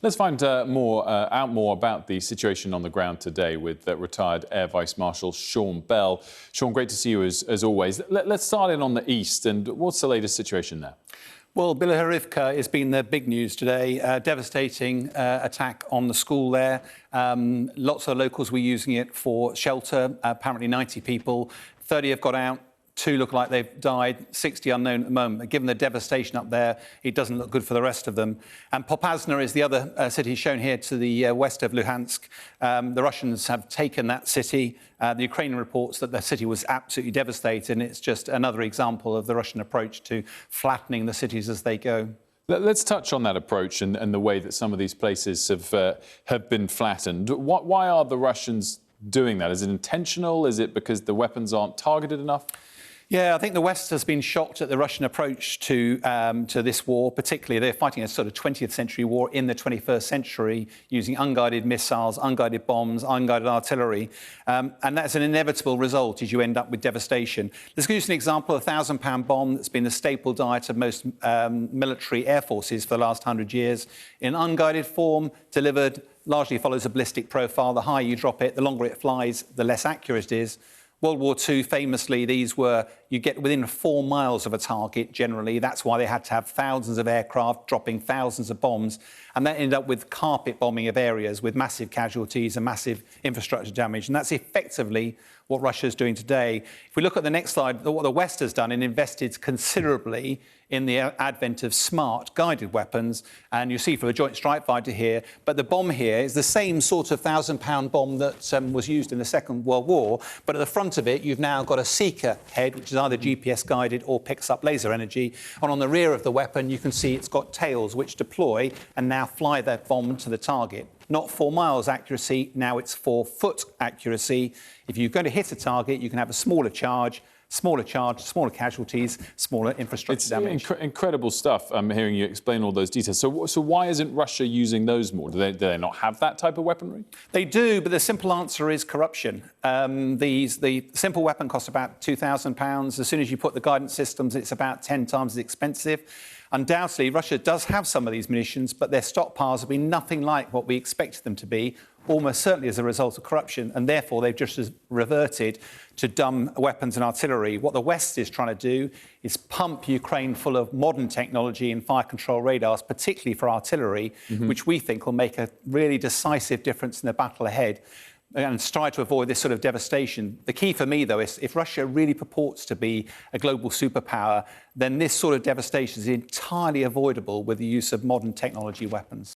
Let's find out more about the situation on the ground today with retired Air Vice Marshal Sean Bell. Sean, great to see you as always. Let's start in on the east, and what's the latest situation there? Well, Bilahorivka has been the big news today. Devastating attack on the school there. Lots of locals were using it for shelter. Apparently 90 people. 30 have got out. 2 look like they've died, 60 unknown at the moment. Given the devastation up there, it doesn't look good for the rest of them. And Popasna is the other city shown here to the west of Luhansk. The Russians have taken that city. The Ukrainian reports that the city was absolutely devastated, and it's just another example of the Russian approach to flattening the cities as they go. Let's touch on that approach and the way that some of these places have been flattened. Why are the Russians doing that? Is it intentional? Is it because the weapons aren't targeted enough? Yeah, I think the West has been shocked at the Russian approach to this war. Particularly, they're fighting a sort of 20th century war in the 21st century, using unguided missiles, unguided bombs, unguided artillery. And that's an inevitable result as you end up with devastation. Let's give you an example, a £1,000 bomb that's been the staple diet of most military air forces for the last 100 years. In unguided form, delivered, largely follows a ballistic profile. The higher you drop it, the longer it flies, the less accurate it is. World War II, famously, these were, you get within 4 miles of a target, generally. That's why they had to have thousands of aircraft dropping thousands of bombs. And that ended up with carpet bombing of areas with massive casualties and massive infrastructure damage. And that's effectively what Russia's doing today. If we look at the next slide, what the West has done and invested considerably in the advent of smart guided weapons. And you see from the Joint Strike Fighter here, but the bomb here is the same sort of £1,000 bomb that was used in the Second World War. But at the front of it, you've now got a seeker head, which is either GPS guided or picks up laser energy. And on the rear of the weapon, you can see it's got tails which deploy and now fly that bomb to the target. Not 4 miles accuracy, now it's 4 foot accuracy. If you're going to hit a target, you can have a smaller charge, smaller casualties, smaller infrastructure damage. Incredible stuff. I'm hearing you explain all those details. So why isn't Russia using those more? Do they not have that type of weaponry? They do, but the simple answer is corruption. The simple weapon costs about £2,000. As soon as you put the guidance systems, it's about 10 times as expensive. Undoubtedly, Russia does have some of these munitions, but their stockpiles have been nothing like what we expected them to be, almost certainly as a result of corruption, and therefore they've just reverted to dumb weapons and artillery. What the West is trying to do is pump Ukraine full of modern technology and fire control radars, particularly for artillery, which we think will make a really decisive difference in the battle ahead, and try to avoid this sort of devastation. The key for me, though, is if Russia really purports to be a global superpower, then this sort of devastation is entirely avoidable with the use of modern technology weapons.